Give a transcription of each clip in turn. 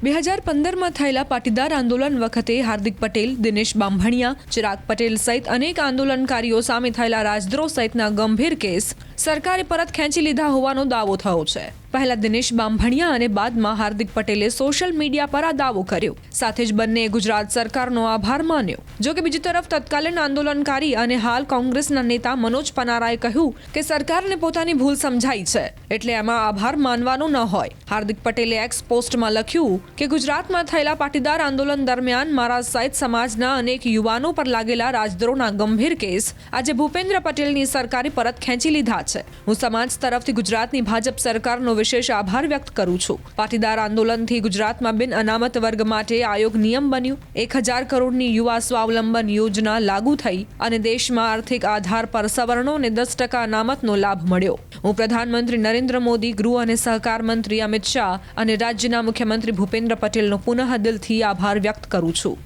2015માં થયેલા પાટીદાર આંદોલન વખતે હાર્દિક પટેલ, દિનેશ બાંભણિયા, ચિરાગ પટેલ સહિત અનેક આંદોલનકારીઓ સામે થયેલા રાજદ્રોહ સહિતના ગંભીર કેસ સરકારે પરત ખેંચી લીધા હોવાનો દાવો થયો છે। પહેલા દિનેશ બાંભણિયા અને બાદમાં હાર્દિક પટેલે સોશિયલ મીડિયા પર આ દાવો કર્યો। સાથે જ બંનેએ ગુજરાત સરકારનો આભાર માન્યો। જો કે બીજી તરફ તત્કાલીન આંદોલનકારી અને હાલ કોંગ્રેસના નેતા મનોજ પનારાએ કહ્યું કે સરકારને પોતાની ભૂલ સમજાઈ છે, એટલે એમાં આભાર માનવાનો ન હોય। હાર્દિક પટેલે એક્સ પોસ્ટમાં લખ્યું કે ગુજરાતમાં થયેલા પાટીદાર આંદોલન દરમિયાન મારા સહિત સમાજના અનેક યુવાનો પર લાગેલા રાજદ્રોહના ગંભીર કેસ આજે ભૂપેન્દ્ર પટેલની સરકારે પરત ખેંચી લીધા છે। હું સમાજ તરફથી ગુજરાતની ભાજપ સરકારનો વિશેષ આભાર વ્યક્ત કરું છું। પાટીદાર આંદોલનથી ગુજરાતમાં બિન અનામત વર્ગ માટે આયોગ નિયમ બન્યું, 1000 કરોડની યુવા સ્વાવલંબન યોજના લાગુ થઈ અને દેશમાં આર્થિક આધાર પર સવર્ણોને 10% અનામતનો લાભ મળ્યો। હું પ્રધાનમંત્રી નરેન્દ્ર મોદી, ગૃહ અને સહકાર મંત્રી અમિત શાહ અને રાજ્યના મુખ્યમંત્રી ભૂપેન્દ્ર પટેલનો પુનઃ દિલથી આભાર વ્યક્ત કરું છું।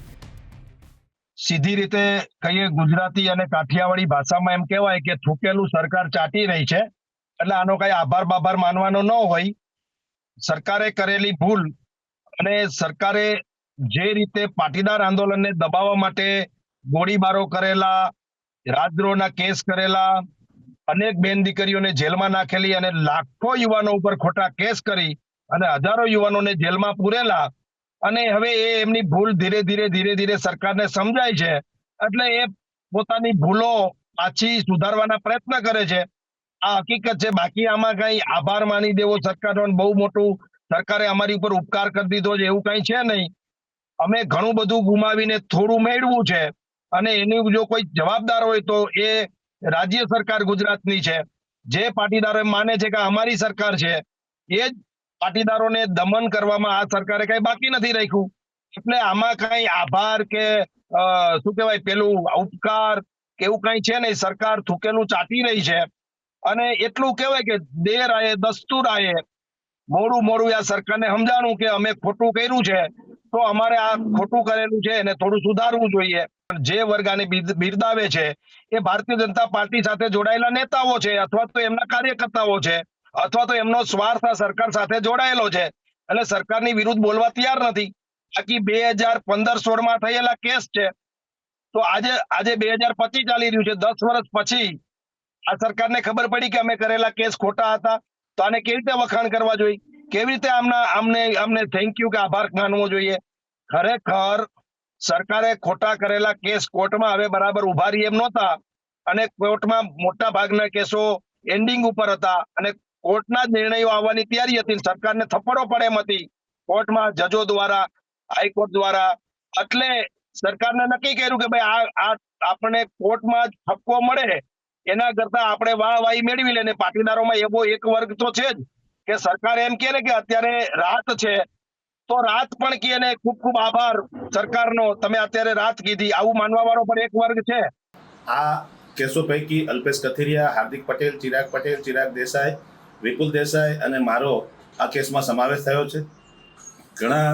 સીધી રીતે કહીએ ગુજરાતી અને કાઠિયાવાડી ભાષામાં એમ કહેવાય કે થૂકેલું સરકાર ચાટી રહી છે, એટલે આનો કઈ આભાર બાભાર માનવાનો ન હોય। સરકારે કરેલી ભૂલ અને સરકારે જે રીતે પાટીદાર આંદોલનને દબાવવા માટે ગોળીબારો કરેલા, રાજદ્રોહના કેસ કરેલા, અનેક બેન દીકરીઓને જેલમાં નાખેલી અને લાખો યુવાનો ઉપર ખોટા કેસ કરી અને હજારો યુવાનોને જેલમાં પૂરેલા, અને હવે એ એમની ભૂલ ધીરે ધીરે સરકારને સમજાય છે, એટલે એ પોતાની ભૂલો પાછી સુધારવાના પ્રયત્ન કરે છે। આ હકીકત છે। બાકી આમાં કઈ આભાર માની દેવો સરકારનો બહુ મોટું સરકારે અમારી ઉપર ઉપકાર કરી દીધો છે એવું કઈ છે નહીં। અમે ઘણું બધું ગુમાવીને થોડું મેળવ્યું છે, અને એની જો કોઈ જવાબદાર હોય તો એ રાજ્ય સરકાર ગુજરાતની છે। જે પાટીદારો માને છે કે અમારી સરકાર છે, એ જ પાટીદારોને દમન કરવામાં આ સરકારે કઈ બાકી નથી રાખ્યું। એટલે આમાં કઈ આભાર કે શું કહેવાય પેલું ઉપકાર કે એવું કઈ છે નહીં। સરકાર થૂકેલું ચાટી રહી છે, અને એટલું કહેવાય કે દેર આયે દસ્તુર આયે, મોડું આ સરકારને સમજાણું કે અમે ખોટું કર્યું છે, તો અમારે આ ખોટું કરેલું છે એને થોડું સુધારવું જોઈએ। જે વર્ગ આને બિરદાવે છે એ ભારતીય જનતા પાર્ટી સાથે જોડાયેલા નેતાઓ છે, અથવા તો એમના કાર્યકર્તાઓ છે, અથવા તો એમનો સ્વાર્થ આ સરકાર સાથે જોડાયેલો છે, એટલે સરકારની વિરુદ્ધ બોલવા તૈયાર નથી। બાકી 2015-16માં થયેલા કેસ છે, તો આજે 2025 ચાલી રહ્યું છે, 10 વર્ષ પછી આ સરકારને ખબર પડી કે અમે કરેલા કેસ ખોટા હતા, તો આને કેવી રીતે વખાણ કરવા જોઈએ, કેવી રીતે આમને થેન્ક યુ કે આભાર માનવો જોઈએ। ખરેખર સરકારે ખોટા કરેલા કેસ કોર્ટમાં હવે બરાબર ઉભા રહી એમ નહોતા, અને કોર્ટમાં મોટા ભાગના કેસો એન્ડિંગ ઉપર હતા, અને કોર્ટના જ નિર્ણયો આવવાની તૈયારી હતી। સરકારને થપ્પડો પડે એમ હતી કોર્ટમાં, જજો દ્વારા, હાઈકોર્ટ દ્વારા। એટલે સરકારને નક્કી કર્યું કે ભાઈ આ આપણે કોર્ટમાં જ ઠપકો મળે એના કરતા આપણે વાહવાહી મેળવી લે। પાટીદારોમાં એવો એક વર્ગ તો છે જ કે સરકાર એમ કહે ને કે અત્યારે રાત છે, તો રાત પણ કહે ને ખૂબ ખૂબ આભાર સરકારનો, તમે અત્યારે રાત કીધી, આવું માનવા વાળો પણ એક વર્ગ છે। આ કેસો પૈકી અલ્પેશ કથિરિયા, હાર્દિક પટેલ, ચિરાગ દેસાઈ, વિપુલ દેસાઈ અને મારો આ કેસમાં સમાવેશ થયો છે। ઘણા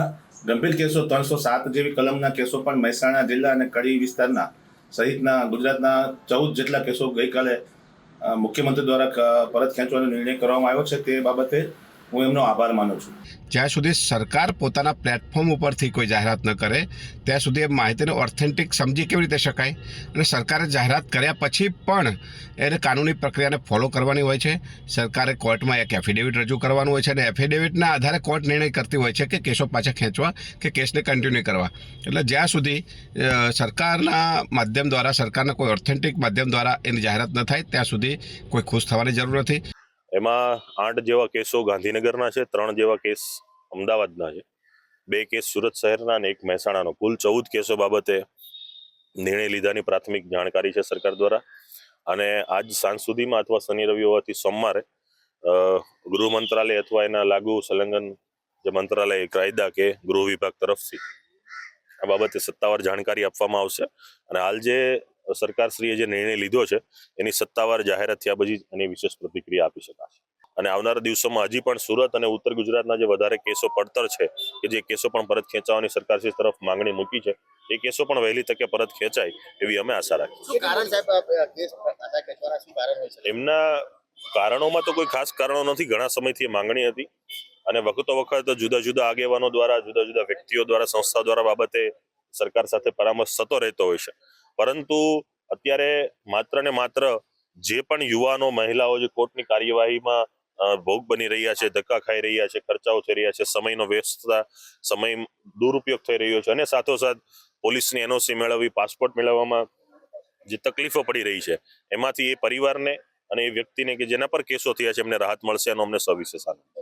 ગંભીર કેસો, 307 જેવી કલમના કેસો પણ મહેસાણા જિલ્લા અને કડી વિસ્તારના સહિતના ગુજરાતના 14 જેટલા કેસો ગઈકાલે મુખ્યમંત્રી દ્વારા પરત ખેંચવાનો નિર્ણય કરવામાં આવ્યો છે। તે બાબતે હું એમનો આભાર માનું છું। જ્યાં સુધી સરકાર પોતાના પ્લેટફોર્મ ઉપરથી કોઈ જાહેરાત ન કરે ત્યાં સુધી એ માહિતીને ઓથેન્ટિક સમજી કેવી રીતે શકાય, અને સરકારે જાહેરાત કર્યા પછી પણ એને કાનૂની પ્રક્રિયાને ફોલો કરવાની હોય છે। સરકારે કોર્ટમાં એક એફિડેવિટ રજૂ કરવાનું હોય છે, અને એફિડેવિટના આધારે કોર્ટ નિર્ણય કરતી હોય છે કે કેસો પાછા ખેંચવા કે કેસને કન્ટિન્યુ કરવા। એટલે જ્યાં સુધી સરકારના માધ્યમ દ્વારા, સરકારના કોઈ ઓથેન્ટિક માધ્યમ દ્વારા એની જાહેરાત ન થાય ત્યાં સુધી કોઈ ખુશ થવાની જરૂર નથી। એમાં 8 જેવા કેસો ગાંધીનગરના છે, 3 જેવા કેસ અમદાવાદના છે, 2 કેસ સુરત શહેરના અને 1 મહેસાણાનો। કુલ 14 કેસો બાબતે નિર્ણય લીધાની પ્રાથમિક જાણકારી છે સરકાર દ્વારા। અને આજ સાંજ સુધીમાં અથવા શનિ રવિ હોવાથી સોમવારે ગૃહ મંત્રાલય અથવા એના લાગુ સંલગ્ન જે મંત્રાલય, કાયદા કે ગૃહ વિભાગ તરફથી આ બાબતે સત્તાવાર જાણકારી આપવામાં આવશે। અને હાલ જે સરકારશ્રીએ જે નિર્ણય લીધો છે એની સત્તાવાર જાહેરાત થયા પછી એની વિશેષ પ્રતિક્રિયા આપી શકાશે। અને આવનારા દિવસોમાં હજી પણ સુરત અને ઉત્તર ગુજરાતના જે વધારે કેસો પડતર છે, કે જે કેસો પણ પરત ખેંચવાની સરકારશ્રી તરફ માંગણી મૂકી છે, એ કેસો પણ વહેલી તકે પરત ખેંચાય એવી અમે આશા રાખીએ છીએ। એમના કારણોમાં તો કોઈ ખાસ કારણો નથી, ઘણા સમયથી માંગણી હતી અને વખતો વખત જુદા જુદા આગેવાનો દ્વારા, જુદા જુદા વ્યક્તિઓ દ્વારા, સંસ્થાઓ દ્વારા બાબતે સરકાર સાથે પરામર્શ થતો રહેતો હોય છે. પરંતુ અત્યારે માત્ર ને માત્ર જે પણ યુવાનો, મહિલાઓ જે કોર્ટની કાર્યવાહીમાં ભોગ બની રહ્યા છે, ધક્કા ખાઈ રહ્યા છે, ખર્ચાઓ થઈ રહ્યા છે, સમયનો વ્યસ્તતા, સમય દુરુપયોગ થઈ રહ્યો છે, અને સાથોસાથ પોલીસની એનઓસી મેળવવી, પાસપોર્ટ મેળવવામાં જે તકલીફો પડી રહી છે, એમાંથી એ પરિવારને અને એ વ્યક્તિને કે જેના પર કેસો થયા છે એમને રાહત મળશે એનો અમને સવિશેષ આનંદ છે.